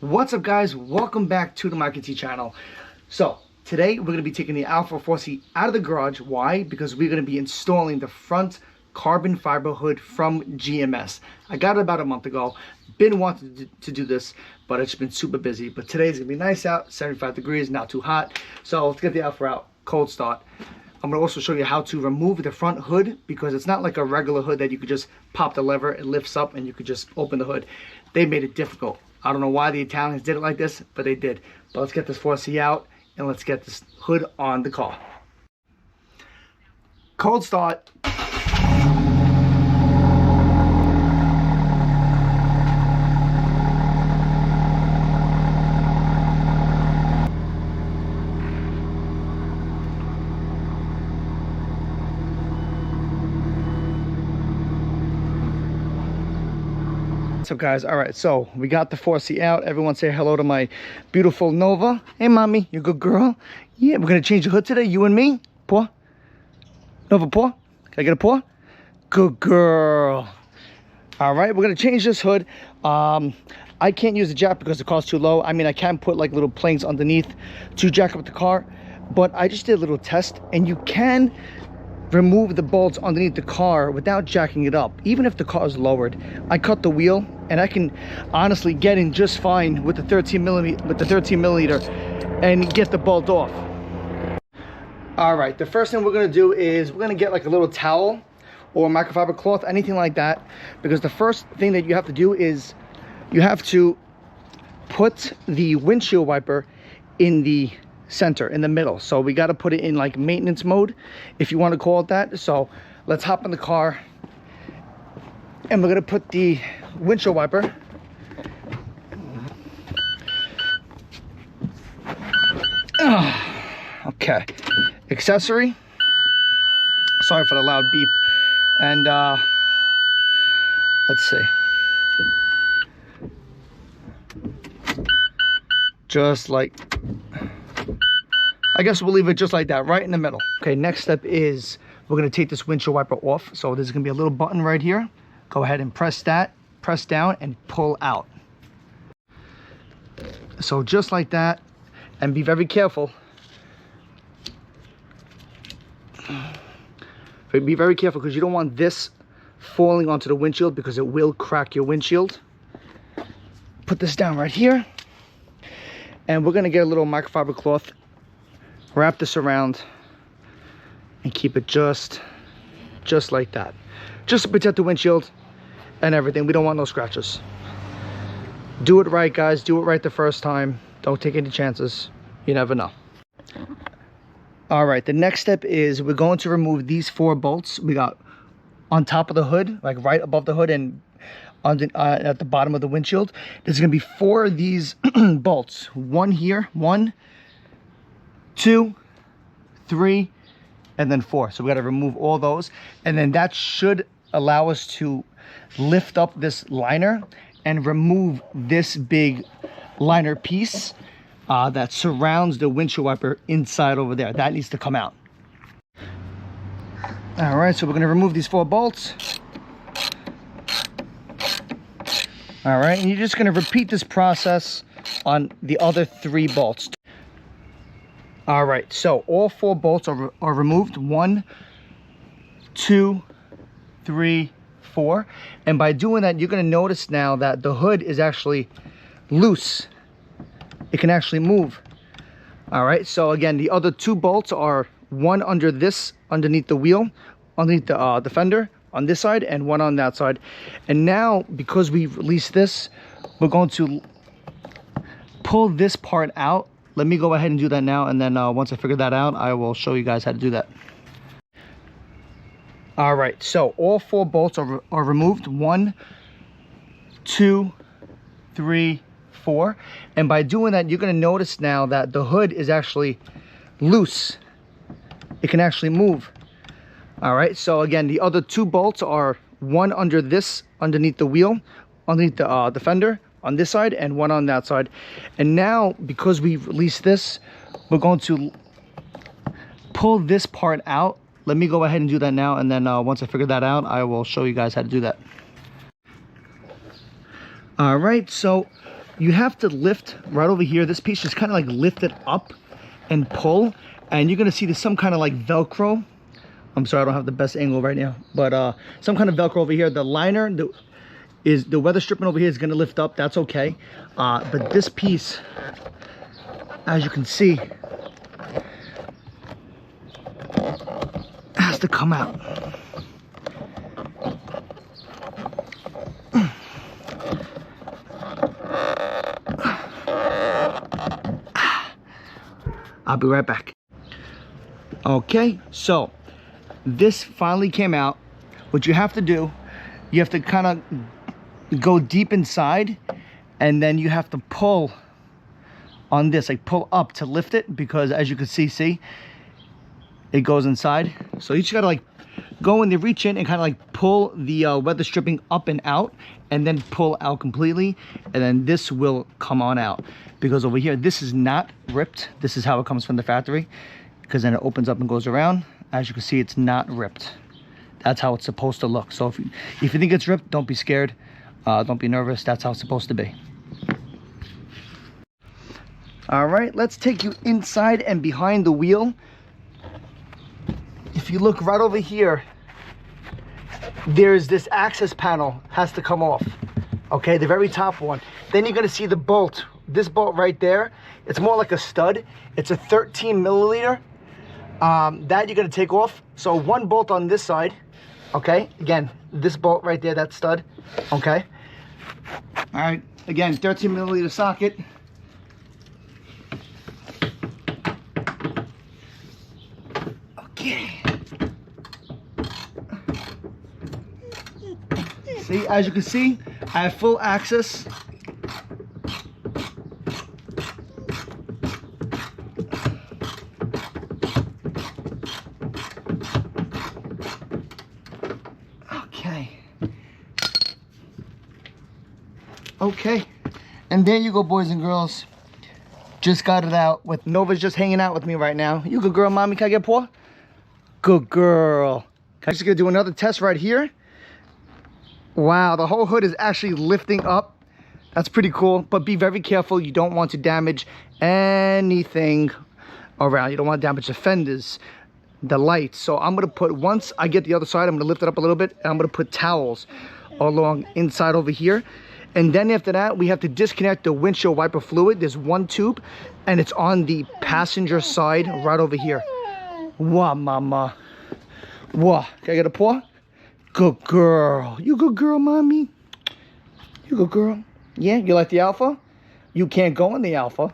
What's up, guys? Welcome back to the Mike T channel. So today we're going to be taking the Alfa 4C out of the garage. Why? Because we're going to be installing the front carbon fiber hood from GMS. I got it about a month ago. Been wanting to do this, but it's been super busy. But today's going to be nice out, 75 degrees, not too hot. So let's get the Alfa out, cold start. I'm going to also show you how to remove the front hood, because it's not like a regular hood that you could just pop the lever, it lifts up and you could just open the hood. They made it difficult. I don't know why the Italians did it like this, but they did. But let's get this 4C out and let's get this hood on the car. Cold start. What's up, guys? All right, so we got the 4C out. Everyone say hello to my beautiful Nova. Hey, mommy, you a good girl? Yeah, we're gonna change the hood today, you and me. Paw. Nova, paw. Can I get a paw? Good girl. All right, we're gonna change this hood. I can't use the jack because the car's too low. I mean, I can put like little planks underneath to jack up the car, but I just did a little test, and you can remove the bolts underneath the car without jacking it up, even if the car is lowered. I cut the wheel and I can honestly get in just fine with the 13 millimeter and get the bolt off. All right, the first thing we're gonna do is we're gonna get like a little towel or microfiber cloth, anything like that, because the first thing that you have to do is you have to put the windshield wiper in the center, in the middle. So we got to put it in like maintenance mode, if you want to call it that. So let's hop in the car and we're going to put the windshield wiper okay, accessory, sorry for the loud beep, and let's see, just like, I guess we'll leave it just like that, right in the middle. Okay, next step is we're gonna take this windshield wiper off. So there's gonna be a little button right here. Go ahead and press that, press down and pull out. So just like that, and be very careful. Be very careful, because you don't want this falling onto the windshield, because it will crack your windshield. Put this down right here. And we're gonna get a little microfiber cloth, wrap this around and keep it just like that, just to protect the windshield and everything. We don't want no scratches. Do it right, guys. Do it right the first time. Don't take any chances. You never know. All right, the next step is we're going to remove these 4 bolts we got on top of the hood, like right above the hood and at the bottom of the windshield. There's going to be 4 of these bolts. One here, 1, 2, 3, and then 4. So we got to remove all those, and then that should allow us to lift up this liner and remove this big liner piece that surrounds the windshield wiper inside over there. That needs to come out. All right, so we're going to remove these 4 bolts. All right, and you're just going to repeat this process on the other 3 bolts. All right, so all 4 bolts are removed. 1, 2, 3, 4. And by doing that, you're going to notice now that the hood is actually loose. It can actually move. All right, so again, the other 2 bolts are one under this, underneath the wheel, underneath the fender on this side, and one on that side. And now, because we've released this, we're going to pull this part out. Let me go ahead and do that now, and then once I figure that out, I will show you guys how to do that. All right, so all 4 bolts are removed. 1, 2, 3, 4. And by doing that, you're going to notice now that the hood is actually loose. It can actually move. All right, so again, the other 2 bolts are one under this, underneath the wheel, underneath the fender on this side, and one on that side. And now, because we've released this, we're going to pull this part out. Let me go ahead and do that now, and then once I figure that out, I will show you guys how to do that. All right, so you have to lift right over here. This piece just kind of like lift it up and pull, and you're gonna see there's some kind of like Velcro. I'm sorry, I don't have the best angle right now, but some kind of Velcro over here. The liner, the weather stripping over here is gonna lift up. That's okay, but this piece, as you can see, has to come out. I'll be right back. Okay, so this finally came out. What you have to do, you have to kind of go deep inside, and then you have to pull on this, like pull up to lift it, because as you can see, it goes inside. So you just gotta like go in there, reach in and kind of like pull the weather stripping up and out, and then pull out completely, and then this will come on out. Because over here, this is not ripped. This is how it comes from the factory, because then it opens up and goes around. As you can see, it's not ripped. That's how it's supposed to look. So if you think it's ripped, don't be scared. Don't be nervous. That's how it's supposed to be. All right, let's take you inside and behind the wheel. If you look right over here, there's this access panel has to come off. Okay, the very top one. Then you're gonna see the bolt. This bolt right there, it's more like a stud. It's a 13 milliliter. That you're gonna take off. So one bolt on this side. Okay, again, this bolt right there, that stud. Okay. All right, again, 13 milliliter socket. Okay. See, as you can see, I have full access. Okay, and there you go, boys and girls. Just got it out. With Nova's just hanging out with me right now. You good girl, mommy? Can I get a paw? Good girl. I'm just gonna do another test right here. Wow, the whole hood is actually lifting up. That's pretty cool, but be very careful. You don't want to damage anything around. You don't want to damage the fenders, the lights. So I'm gonna put, once I get the other side, I'm gonna lift it up a little bit, and I'm gonna put towels along inside over here. And then after that, we have to disconnect the windshield wiper fluid. There's one tube, and it's on the passenger side right over here. Wah, mama. Wah. Can I get a paw? Good girl. You good girl, mommy? You good girl? Yeah, you like the Alfa? You can't go in the Alfa.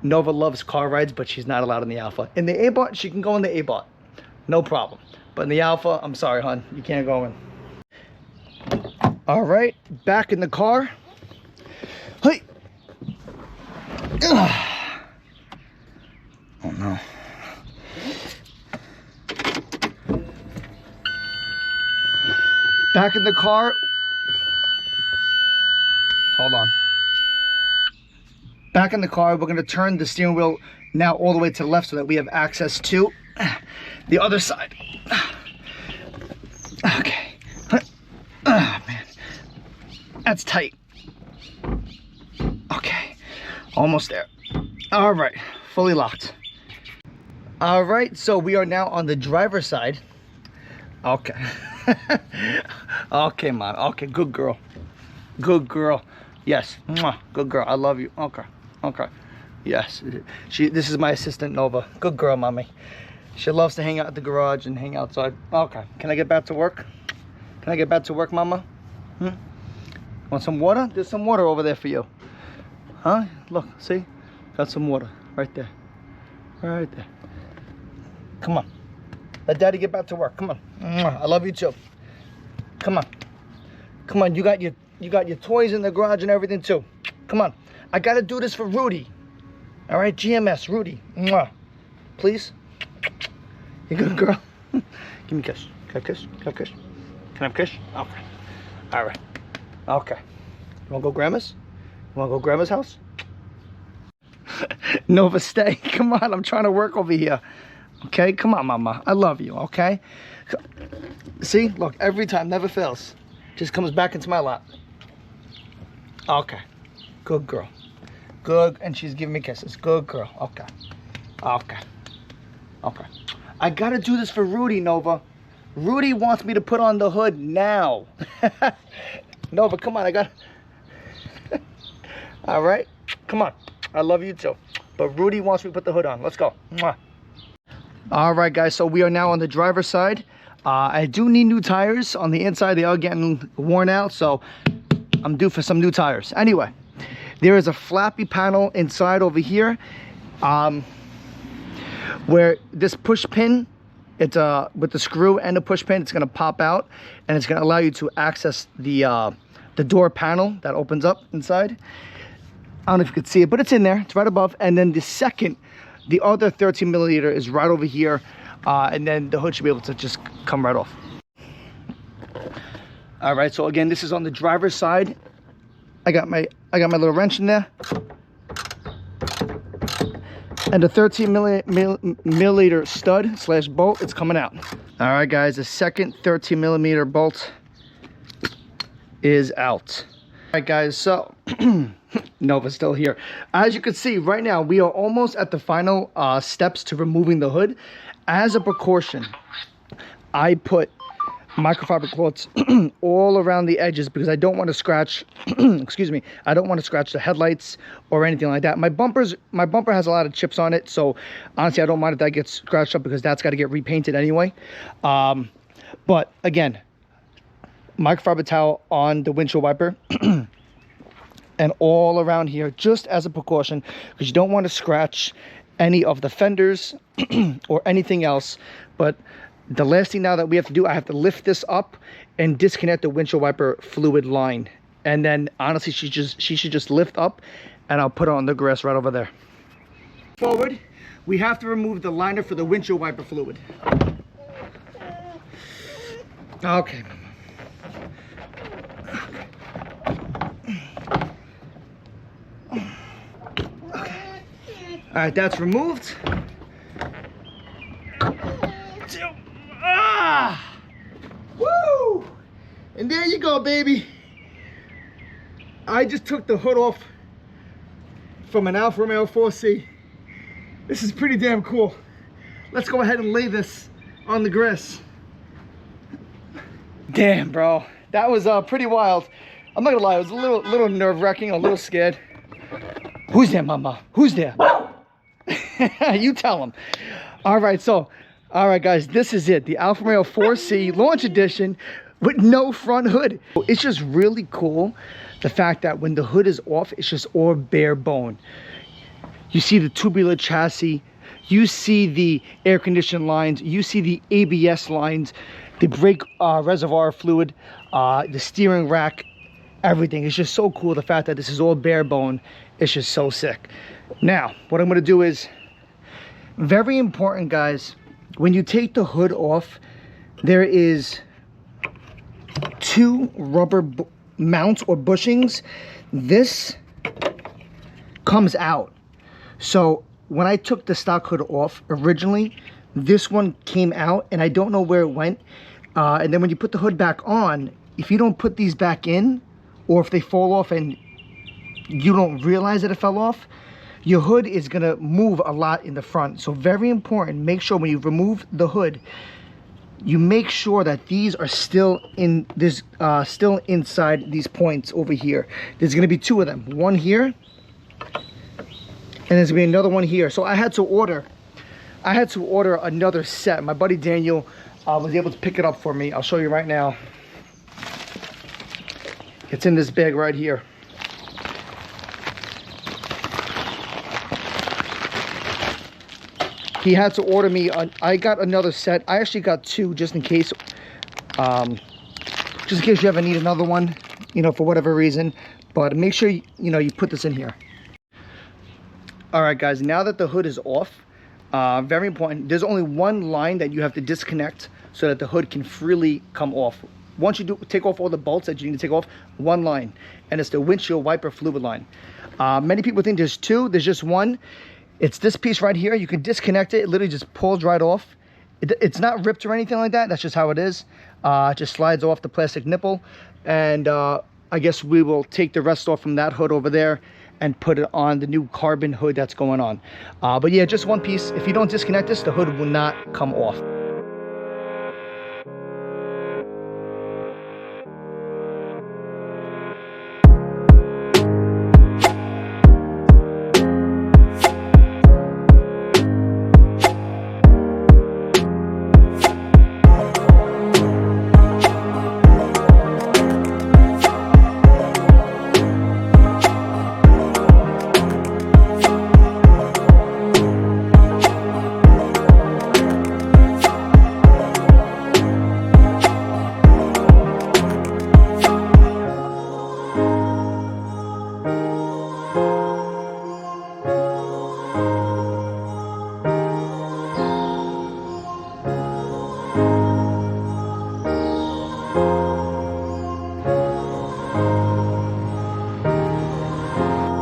Nova loves car rides, but she's not allowed in the Alfa. In the A-Bot, she can go in the A-Bot. No problem. But in the Alfa, I'm sorry, hon. You can't go in. All right, back in the car. Hey. Ugh. Oh no. Back in the car. Hold on. Back in the car, we're gonna turn the steering wheel now all the way to the left so that we have access to the other side. Okay. Oh, man. That's tight. Okay, almost there. All right, fully locked. All right, so we are now on the driver's side. Okay. Okay, mom. Okay, good girl. Good girl. Yes. Mwah. Good girl. I love you. Okay. Okay. Yes. This is my assistant, Nova. Good girl, mommy. She loves to hang out at the garage and hang outside. Okay. Can I get back to work? Can I get back to work, mama? Want some water? There's some water over there for you. Huh? Look, see? Got some water right there. Right there. Come on. Let daddy get back to work. Come on. I love you too. Come on. Come on. You got your toys in the garage and everything too. Come on. I gotta do this for Rudy. All right, GMS, Rudy. Please. You good girl? Give me a kiss. Can I kiss? Can I kiss? Can I have a kiss? Okay. All right. Okay. You wanna go grandma's? You wanna go grandma's house? Nova, stay. Come on, I'm trying to work over here. Okay, come on, mama. I love you, okay? See, look, every time, never fails. Just comes back into my lap. Okay. Good girl. Good, and she's giving me kisses. Good girl. Okay. Okay. Okay. I gotta do this for Rudy, Nova. Rudy wants me to put on the hood now. Nova, come on, I got... All right, come on. I love you too. But Rudy wants me to put the hood on. Let's go. Mwah. All right, guys, so we are now on the driver's side. I do need new tires on the inside. They are getting worn out, so I'm due for some new tires. Anyway, there is a flappy panel inside over here where this push pin, it's with the screw and the push pin, it's going to pop out, and it's going to allow you to access the door panel that opens up inside. I don't know if you could see it, but it's in there. It's right above. And then the other 13 millimeter is right over here, and then the hood should be able to just come right off. All right, so again, this is on the driver's side. I got my little wrench in there, and the 13 millimeter stud / bolt, it's coming out. All right, guys, the second 13 millimeter bolt is out. All right, guys, so Nova's still here. As you can see right now, we are almost at the final steps to removing the hood. As a precaution, I put microfiber cloths all around the edges because I don't want to scratch excuse me, I don't want to scratch the headlights or anything like that. My bumper has a lot of chips on it, so honestly I don't mind if that gets scratched up because that's got to get repainted anyway. But again, microfiber towel on the windshield wiper and all around here just as a precaution, because you don't want to scratch any of the fenders or anything else. But the last thing now that we have to do, I have to lift this up and disconnect the windshield wiper fluid line, and then honestly she should just lift up, and I'll put her on the grass right over there. Forward, we have to remove the liner for the windshield wiper fluid. Okay. All right, that's removed. Woo! And there you go, baby. I just took the hood off from an Alfa Romeo 4C. This is pretty damn cool. Let's go ahead and lay this on the grass. Damn, bro. That was pretty wild. I'm not gonna lie, it was a little nerve-wracking, a little scared. Who's there, mama? Who's there? You tell him. All right, guys, this is it. The Alfa Romeo 4C launch edition with no front hood. It's just really cool, the fact that when the hood is off, it's just all bare bone. You see the tubular chassis, you see the air conditioning lines, you see the ABS lines, the brake reservoir fluid, the steering rack, everything. It's just so cool, the fact that this is all bare bone. It's just so sick. Now, what I'm gonna do is, very important, guys, when you take the hood off, there is 2 rubber mounts or bushings. This comes out. So when I took the stock hood off originally, this one came out and I don't know where it went. And then when you put the hood back on, if you don't put these back in, or if they fall off and you don't realize that it fell off, your hood is gonna move a lot in the front. So very important, make sure when you remove the hood, you make sure that these are still in this, still inside these points over here. There's gonna be 2 of them, one here, and there's gonna be another one here. So I had to order another set. My buddy Daniel was able to pick it up for me. I'll show you right now. It's in this bag right here. He had to order me, I got another set. I actually got 2 just in case you ever need another one, you know, for whatever reason. But make sure, you put this in here. All right, guys, now that the hood is off, very important, there's only one line that you have to disconnect so that the hood can freely come off. Once you take off all the bolts that you need to take off, one line, and it's the windshield wiper fluid line. Many people think there's 2, there's just one. It's this piece right here. You can disconnect it. It literally just pulls right off. It's not ripped or anything like that. That's just how it is. It just slides off the plastic nipple. And I guess we will take the rest off from that hood over there and put it on the new carbon hood that's going on. But yeah, just one piece. If you don't disconnect this, the hood will not come off.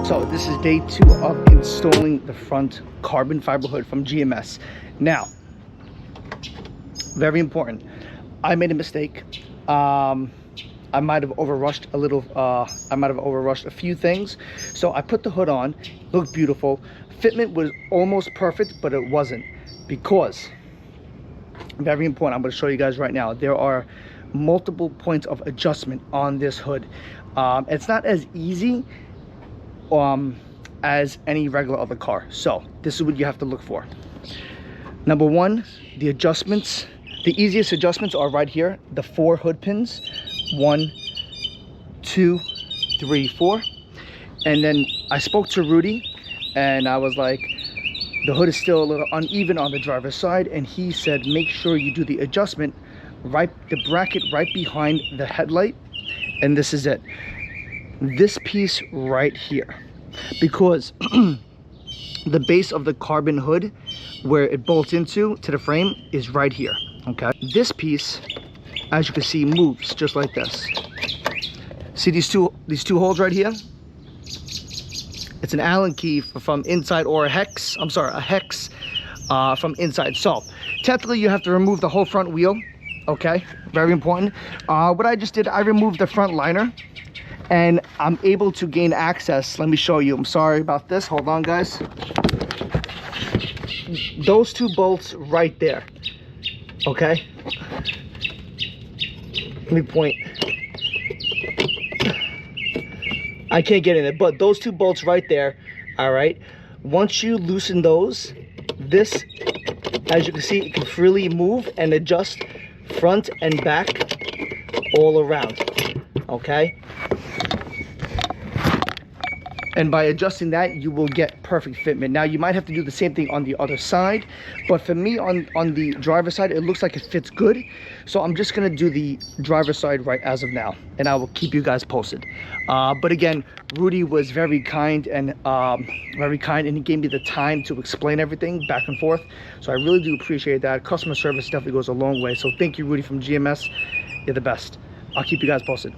So this is day 2 of installing the front carbon fiber hood from GMS. Now, very important, I made a mistake. I might have overrushed a little. I might have overrushed a few things. So I put the hood on, looked beautiful. Fitment was almost perfect, but it wasn't, because, very important, I'm going to show you guys right now, there are multiple points of adjustment on this hood. It's not as easy as any regular other car. So this is what you have to look for. Number 1, the adjustments. The easiest adjustments are right here, the 4 hood pins. 1, 2, 3, 4. And then I spoke to Rudy and I was like, the hood is still a little uneven on the driver's side, and he said make sure you do the adjustment right, the bracket right behind the headlight. And this is it, this piece right here, because the base of the carbon hood where it bolts into the frame is right here. Okay, this piece, as you can see, moves just like this. See these two holes right here? It's an Allen key from inside, or a hex, I'm sorry, a hex from inside. So technically you have to remove the whole front wheel. Okay, very important. What I just did, I removed the front liner, and I'm able to gain access. Let me show you. I'm sorry about this. Hold on, guys. Those 2 bolts right there. Okay. Let me point. I can't get in it, but those 2 bolts right there. All right. Once you loosen those, this, as you can see, it can freely move and adjust front and back all around. Okay. And by adjusting that, you will get perfect fitment. Now, you might have to do the same thing on the other side, but for me, on the driver's side, it looks like it fits good. So I'm just gonna do the driver's side right as of now, and I will keep you guys posted. But again, Rudy was very kind, and he gave me the time to explain everything back and forth. So I really do appreciate that. Customer service definitely goes a long way. So thank you, Rudy from GMS. You're the best. I'll keep you guys posted.